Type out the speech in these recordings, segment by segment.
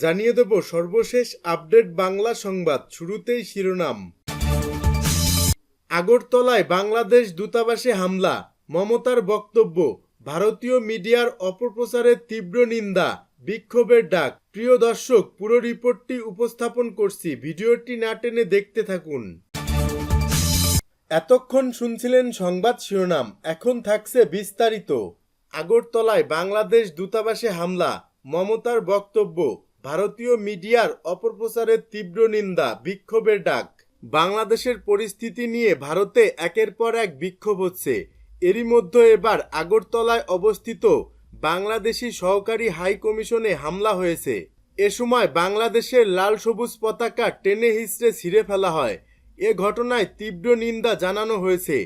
জানিয়ে দেব সর্বশেষ আপডেট বাংলা সংবাদ। শুরুতেই শিরোনাম। আগরতলায় বাংলাদেশ দূতাবাসে হামলা, মমতার বক্তব্য, ভারতীয় মিডিয়ার অপপ্রচারের তীব্র নিন্দা, বিক্ষোভের ডাক। প্রিয় দর্শক, পুরো রিপোর্টটি উপস্থাপন করছি, ভিডিওটি না টেনে দেখতে থাকুন। এতক্ষণ শুনছিলেন সংবাদ শিরোনাম, এখন থাকছে বিস্তারিত। আগরতলায় বাংলাদেশ দূতাবাসে হামলা, মমতার বক্তব্য, ভারতীয় মিডিয়ার অপপ্রচারের তীব্র নিন্দা, বিক্ষোভের ডাক। বাংলাদেশের পরিস্থিতি নিয়ে ভারতে একের পর এক বিক্ষোভ হচ্ছে। এরই মধ্যে এবার আগরতলায় অবস্থিত বাংলাদেশি সহকারী হাই কমিশনে হামলা হয়েছে। এ সময় বাংলাদেশের লাল সবুজ পতাকা টেনে হিঁচড়ে ছিঁড়ে ফেলা হয়। এ ঘটনায় তীব্র নিন্দা জানানো হয়েছে,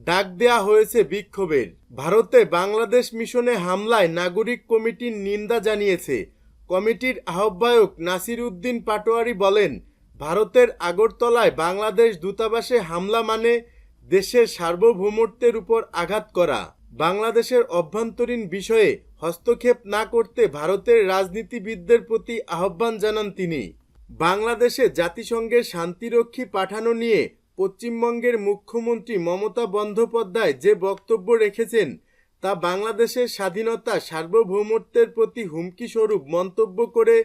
ডাক দেয়া হয়েছে বিক্ষোভের। ভারতে বাংলাদেশ মিশনে হামলায় নাগরিক কমিটির নিন্দা জানিয়েছে। কমিটির আহ্বায়ক নাসির উদ্দিন পাটোয়ারি বলেন, ভারতের আগরতলায় বাংলাদেশ দূতাবাসে হামলা মানে দেশের সার্বভৌমত্বের উপর আঘাত করা। বাংলাদেশের অভ্যন্তরীণ বিষয়ে হস্তক্ষেপ না করতে ভারতের রাজনীতিবিদদের প্রতি আহ্বান জানান তিনি। বাংলাদেশে জাতিসংঘের শান্তিরক্ষী পাঠানো নিয়ে পশ্চিমবঙ্গের মুখ্যমন্ত্রী মমতা বন্দ্যোপাধ্যায় যে বক্তব্য রেখেছেন তা বাংলাদেশের স্বাধীনতা সার্বভৌমত্বের প্রতি হুমকি স্বরূপ মন্তব্য করে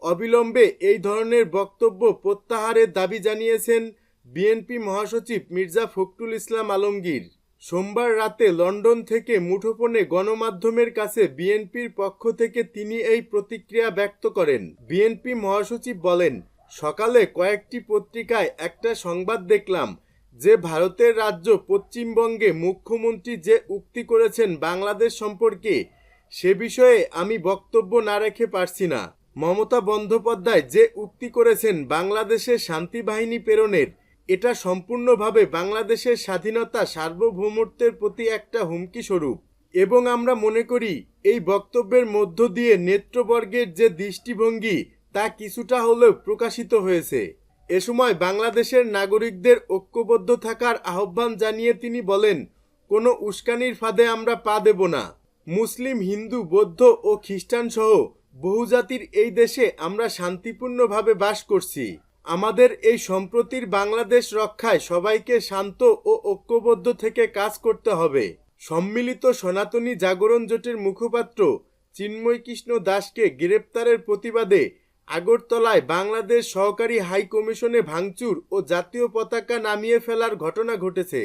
অবিলম্বে এই ধরনের বক্তব্য প্রত্যাহারের দাবি জানিয়েছেন বিএনপি মহাসচিব মির্জা ফখরুল ইসলাম আলমগীর। সোমবার রাতে লন্ডন থেকে মুঠোফোনে গণমাধ্যমের কাছে বিএনপির পক্ষ থেকে তিনি এই প্রতিক্রিয়া ব্যক্ত করেন। বিএনপি মহাসচিব বলেন, সকালে কয়েকটি পত্রিকায় একটা সংবাদ দেখলাম যে ভারতের রাজ্য পশ্চিমবঙ্গে মুখ্যমন্ত্রী যে উক্তি করেছেন বাংলাদেশ সম্পর্কে, সে বিষয়ে আমি বক্তব্য না রেখে পারছি না। মমতা বন্দ্যোপাধ্যায় যে উক্তি করেছেন বাংলাদেশে শান্তি বাহিনী প্রেরণের, এটা সম্পূর্ণভাবে বাংলাদেশের স্বাধীনতা সার্বভৌমত্বের প্রতি একটা হুমকি স্বরূপ এবং আমরা মনে করি এই বক্তব্যের মধ্য দিয়ে নেতৃবর্গের যে দৃষ্টিভঙ্গি তা কিছুটা হলেও প্রকাশিত হয়েছে। এ সময় বাংলাদেশের নাগরিকদের ঐক্যবদ্ধ থাকার আহ্বান জানিয়ে তিনি বলেন, কোনো উস্কানির ফাঁদে আমরা পা দেব না। মুসলিম, হিন্দু, বৌদ্ধ ও খ্রিস্টান সহ বহুজাতির এই দেশে আমরা শান্তিপূর্ণভাবে বাস করছি। আমাদের এই সম্প্রতির বাংলাদেশ রক্ষায় সবাইকে শান্ত ও ঐক্যবদ্ধ থেকে কাজ করতে হবে। সম্মিলিত সনাতনী জাগরণ জোটের মুখপাত্র চিন্ময় কৃষ্ণ দাসকে গ্রেপ্তারের প্রতিবাদে আগরতলায় বাংলাদেশ সহকারী হাই কমিশনে ভাঙচুর ও জাতীয় পতাকা নামিয়ে ফেলার ঘটনা ঘটেছে।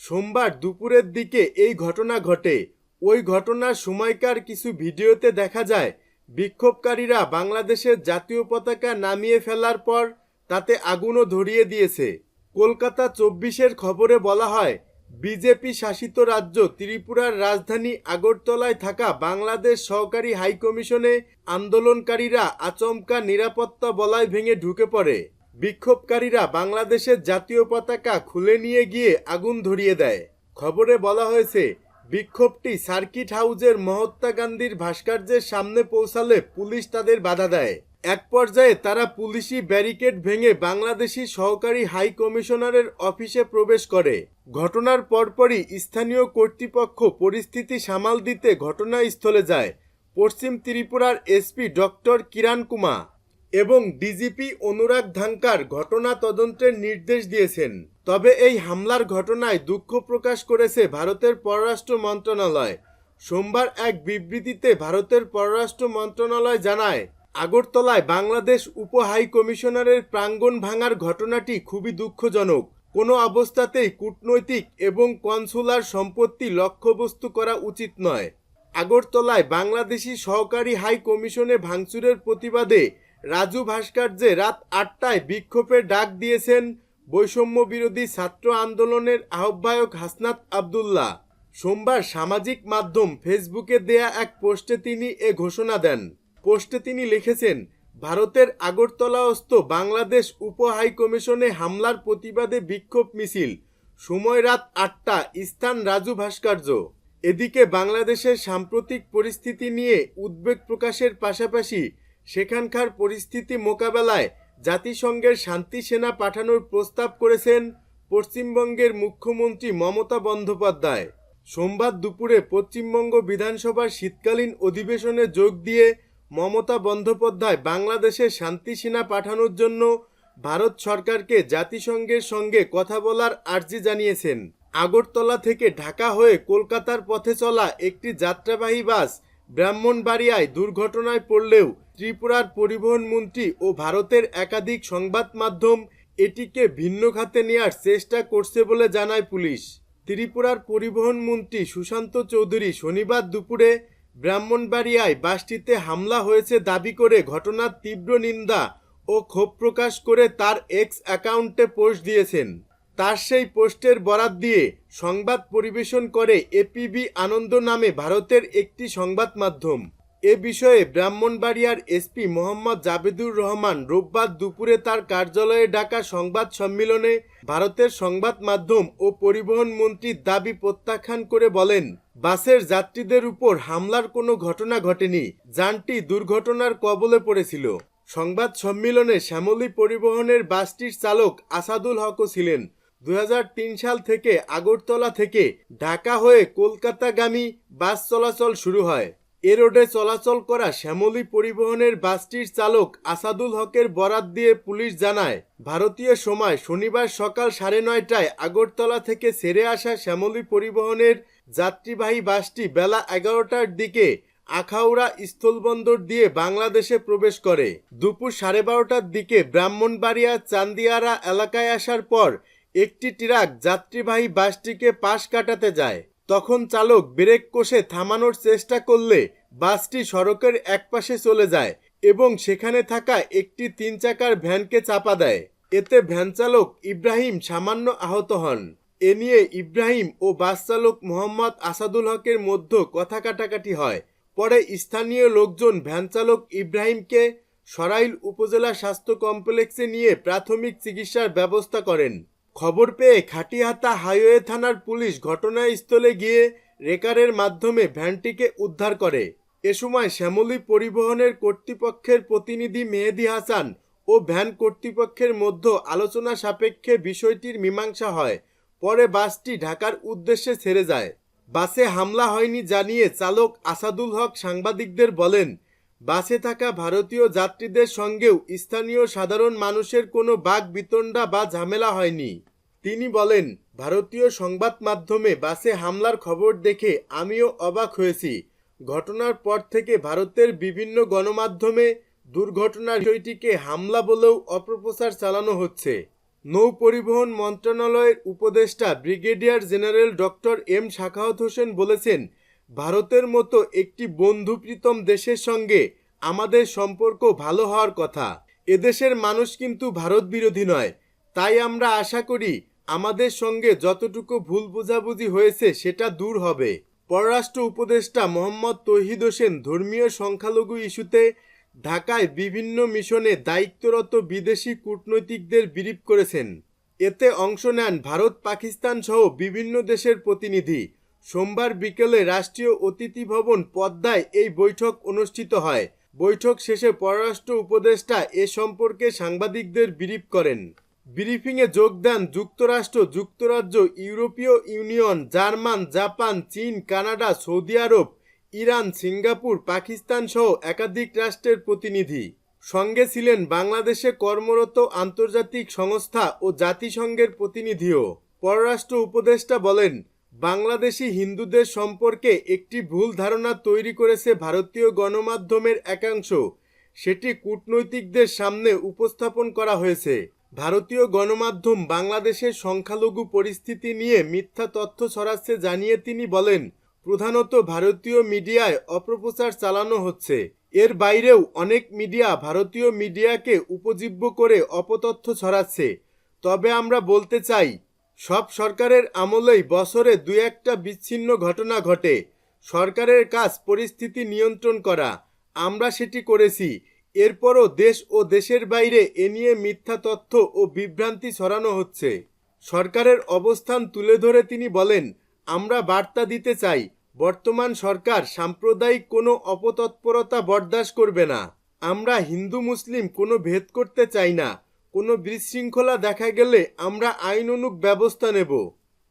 সোমবার দুপুরের দিকে এই ঘটনা ঘটে। ওই ঘটনার সময়কার কিছু ভিডিওতে দেখা যায় বিক্ষোভকারীরা বাংলাদেশের জাতীয় পতাকা নামিয়ে ফেলার পর তাতে আগুনও ধরিয়ে দিয়েছে। কলকাতা 24-এর খবরে বলা হয়, বিজেপি শাসিত রাজ্য ত্রিপুরার রাজধানী আগরতলায় থাকা বাংলাদেশ সহকারী হাই কমিশনে আন্দোলনকারীরা আচমকা নিরাপত্তা বলয় ভেঙে ঢুকে পড়ে। বিক্ষোভকারীরা বাংলাদেশের জাতীয় পতাকা খুলে নিয়ে গিয়ে আগুন ধরিয়ে দেয়। খবরে বলা হয়েছে, বিক্ষোভটি সার্কিট হাউজের মহাত্মা গান্ধীর ভাস্কর্যের সামনে পৌঁছালে পুলিশ তাদের বাধা দেয়। এক পর্যায়ে তারা পুলিশি ব্যারিকেড ভেঙে বাংলাদেশি সহকারী হাই কমিশনারের অফিসে প্রবেশ করে। ঘটনার পরপরই স্থানীয় কর্তৃপক্ষ পরিস্থিতি সামাল দিতে ঘটনাস্থলে যায়। পশ্চিম ত্রিপুরার এসপি ডক্টর কিরণ কুমার এবং ডিজিপি অনুরাগ ধাঙ্কার ঘটনা তদন্তের নির্দেশ দিয়েছেন। তবে এই হামলার ঘটনায় দুঃখ প্রকাশ করেছে ভারতের পররাষ্ট্র মন্ত্রণালয়। সোমবার এক বিবৃতিতে ভারতের পররাষ্ট্র মন্ত্রণালয় জানায়, আগরতলায় বাংলাদেশ উপ হাই কমিশনারের প্রাঙ্গণ ভাঙার ঘটনাটি খুবই দুঃখজনক। কোনো অবস্থাতেই কূটনৈতিক এবং কনসুলার সম্পত্তি লক্ষ্যবস্তু করা উচিত নয়। আগরতলায় বাংলাদেশি সহকারী হাই কমিশনে ভাঙচুরের প্রতিবাদে রাজু ভাস্কর্যে রাত 8টায় বিক্ষোভের ডাক দিয়েছেন বৈষম্য বিরোধী ছাত্র আন্দোলনের আহ্বায়ক হাসনাত আবদুল্লাহ। সোমবার সামাজিক মাধ্যম ফেসবুকে দেয়া এক পোস্টে তিনি এ ঘোষণা দেন। পোস্টে তিনি লিখেছেন, ভারতের আগরতলাস্থ বাংলাদেশ উপ হাই কমিশনে হামলার প্রতিবাদে বিক্ষোভ মিছিল, সময় রাত 8টা, স্থান রাজু ভাস্কর্য। এদিকে বাংলাদেশের সাম্প্রতিক পরিস্থিতি নিয়ে উদ্বেগ প্রকাশের পাশাপাশি সেখানকার পরিস্থিতি মোকাবেলায় জাতিসংঘের শান্তি সেনা পাঠানোর প্রস্তাব করেছেন পশ্চিমবঙ্গের মুখ্যমন্ত্রী মমতা বন্দ্যোপাধ্যায়। সোমবার দুপুরে পশ্চিমবঙ্গ বিধানসভার শীতকালীন অধিবেশনে যোগ দিয়ে মমতা বন্দ্যোপাধ্যায় বাংলাদেশে শান্তি সেনা পাঠানোর জন্য ভারত সরকারকে জাতিসংঘের সঙ্গে কথা বলার আর্জি জানিয়েছেন। আগরতলা থেকে ঢাকা হয়ে কলকাতার পথে চলা একটি যাত্রাবাহী বাস ব্রাহ্মণবাড়িয়ায় দুর্ঘটনায় পড়লেও ত্রিপুরার পরিবহন মন্ত্রী ও ভারতের একাধিক সংবাদ মাধ্যম এটিকে ভিন্ন খাতে নেওয়ার চেষ্টা করছে বলে জানায় পুলিশ। ত্রিপুরার পরিবহন মন্ত্রী সুশান্ত চৌধুরী শনিবার দুপুরে ব্রাহ্মণবাড়িয়ায় বাসটিতে হামলা হয়েছে দাবি করে ঘটনার তীব্র নিন্দা ও ক্ষোভ প্রকাশ করে তার এক্স অ্যাকাউন্টে পোস্ট দিয়েছেন। তার সেই পোস্টের বরাত দিয়ে সংবাদ পরিবেশন করে এপিবি আনন্দ নামে ভারতের একটি সংবাদ মাধ্যম। এ বিষয়ে ব্রাহ্মণবাড়িয়ার এসপি মোহাম্মদ জাবেদুর রহমান রোববার দুপুরে তার কার্যালয়ে ডাকা সংবাদ সম্মেলনে ভারতের সংবাদ মাধ্যম ও পরিবহন মন্ত্রীর দাবি প্রত্যাখ্যান করে বলেন, বাসের যাত্রীদের উপর হামলার কোনো ঘটনা ঘটেনি, যানটি দুর্ঘটনার কবলে পড়েছিল। সংবাদ সম্মেলনে শ্যামলী পরিবহনের বাসটির চালক আসাদুল হকও ছিলেন। 2003 সাল থেকে আগরতলা থেকে ঢাকা হয়ে কলকাতাগামী বাস চলাচল শুরু হয়। এ রোডে চলাচল করা শ্যামলী পরিবহনের বাসটির চালক আসাদুল হকের বরাত দিয়ে পুলিশ জানায়, ভারতীয় সময় শনিবার সকাল 9:30টায় আগরতলা থেকে ছেড়ে আসা শ্যামলী পরিবহনের যাত্রীবাহী বাসটি বেলা 11টার দিকে আখাউড়া স্থলবন্দর দিয়ে বাংলাদেশে প্রবেশ করে। দুপুর 12:30টার দিকে ব্রাহ্মণবাড়িয়া চান্দিয়ারা এলাকায় আসার পর একটি ট্রাক যাত্রীবাহী বাসটিকে পাশ কাটাতে যায়। তখন চালক ব্রেক কষে থামানোর চেষ্টা করলে বাসটি সড়কের একপাশে চলে যায় এবং সেখানে থাকা একটি 3 চাকার ভ্যানকে চাপা দেয়। এতে ভ্যান চালক ইব্রাহিম সামান্য আহত হন। এ নিয়ে ইব্রাহিম ও বাস চালক মোহাম্মদ আসাদুল হকের মধ্যে কথা কাটাকাটি হয়। পরে স্থানীয় লোকজন ভ্যান চালক ইব্রাহিমকে সরাইল উপজেলা স্বাস্থ্য কমপ্লেক্সে নিয়ে প্রাথমিক চিকিৎসার ব্যবস্থা করেন। খবর পেয়ে খাটিয়াহাতা হাইওয়ে থানার পুলিশ ঘটনাস্থলে গিয়ে রেকারের মাধ্যমে ভ্যানটিকে উদ্ধার করে। এ সময় শ্যামলী পরিবহনের কর্তৃপক্ষের প্রতিনিধি মেহেদি হাসান ও ভ্যান কর্তৃপক্ষের মধ্যে আলোচনা সাপেক্ষে বিষয়টির মীমাংসা হয়। পরে বাসটি ঢাকার উদ্দেশ্যে ছেড়ে যায়। বাসে হামলা হয়নি জানিয়ে চালক আসাদুল হক সাংবাদিকদের বলেন, বাসে থাকা ভারতীয় যাত্রীদের সঙ্গেও স্থানীয় সাধারণ মানুষের কোনো বাকবিতণ্ডা বা ঝামেলা হয়নি। তিনি বলেন, ভারতীয় সংবাদ মাধ্যমে বাসে হামলার খবর দেখে আমিও অবাক হয়েছি। ঘটনার পর থেকে ভারতের বিভিন্ন গণমাধ্যমে দুর্ঘটনার বিষয়টিকে হামলা বলেও অপপ্রচার চালানো হচ্ছে। নৌ পরিবহন মন্ত্রণালয়ের উপদেষ্টা brigadier general doctor M Sakhawat Hossain বলেছেন, ভারতের মতো একটি বন্ধুপ্রীতম দেশের সঙ্গে আমাদের সম্পর্ক ভালো হওয়ার কথা। এদেশের মানুষ কিন্তু ভারত বিরোধী নয়। তাই আমরা আশা করি আমাদের সঙ্গে যতটুকু ভুল বোঝাবুঝি হয়েছে সেটা দূর হবে। পররাষ্ট্র উপদেষ্টা মোহাম্মদ তৌহিদ হোসেন ধর্মীয় সংখ্যালঘু ইস্যুতে ঢাকায় বিভিন্ন মিশনে দায়িত্বরত বিদেশি কূটনৈতিকদের ব্রিফ করেছেন। এতে অংশ নেন ভারত, পাকিস্তান সহ বিভিন্ন দেশের প্রতিনিধি। সোমবার বিকেলে রাষ্ট্রীয় অতিথি ভবন পদ্মায় এই বৈঠক অনুষ্ঠিত হয়। বৈঠক শেষে পররাষ্ট্র উপদেষ্টা এ সম্পর্কে সাংবাদিকদের ব্রিফ করেন। ব্রিফিংয়ে যোগ দেন যুক্তরাষ্ট্র, যুক্তরাজ্য, ইউরোপীয় ইউনিয়ন, জার্মান, জাপান, চীন, কানাডা, সৌদি আরব, ইরান, সিঙ্গাপুর, পাকিস্তান সহ একাধিক রাষ্ট্রের প্রতিনিধি। সঙ্গে ছিলেন বাংলাদেশে কর্মরত আন্তর্জাতিক সংস্থা ও জাতিসংঘের প্রতিনিধিও। পররাষ্ট্র উপদেষ্টা বলেন, বাংলাদেশি হিন্দুদের সম্পর্কে একটি ভুল ধারণা তৈরি করেছে ভারতীয় গণমাধ্যমের একাংশ। সেটি কূটনৈতিকদের সামনে উপস্থাপন করা হয়েছে। ভারতীয় গণমাধ্যম বাংলাদেশের সংখ্যালঘু পরিস্থিতি নিয়ে মিথ্যা তথ্য ছড়াচ্ছে জানিয়ে তিনি বলেন, প্রধানত ভারতীয় মিডিয়ায় অপপ্রচার চালানো হচ্ছে। এর বাইরেও অনেক মিডিয়া ভারতীয় মিডিয়াকে উপজীব্য করে অপতথ্য ছড়াচ্ছে। তবে আমরা বলতে চাই, সব সরকারের আমলেই বছরে 2-1টা বিচ্ছিন্ন ঘটনা ঘটে। সরকারের কাজ পরিস্থিতি নিয়ন্ত্রণ করা। আমরা সেটি করেছি। এরপরও দেশ ও দেশের বাইরে এ নিয়ে মিথ্যা তথ্য ও বিভ্রান্তি ছড়ানো হচ্ছে। সরকারের অবস্থান তুলে ধরে তিনি বলেন, আমরা বার্তা দিতে চাই, বর্তমান সরকার সাম্প্রদায়িক কোনো অপতৎপরতা বরদাস্ত করবে না। আমরা হিন্দু মুসলিম কোনো ভেদ করতে চাই না। কোনো বিশৃঙ্খলা দেখা গেলে আমরা আইনানুগ ব্যবস্থা নেব।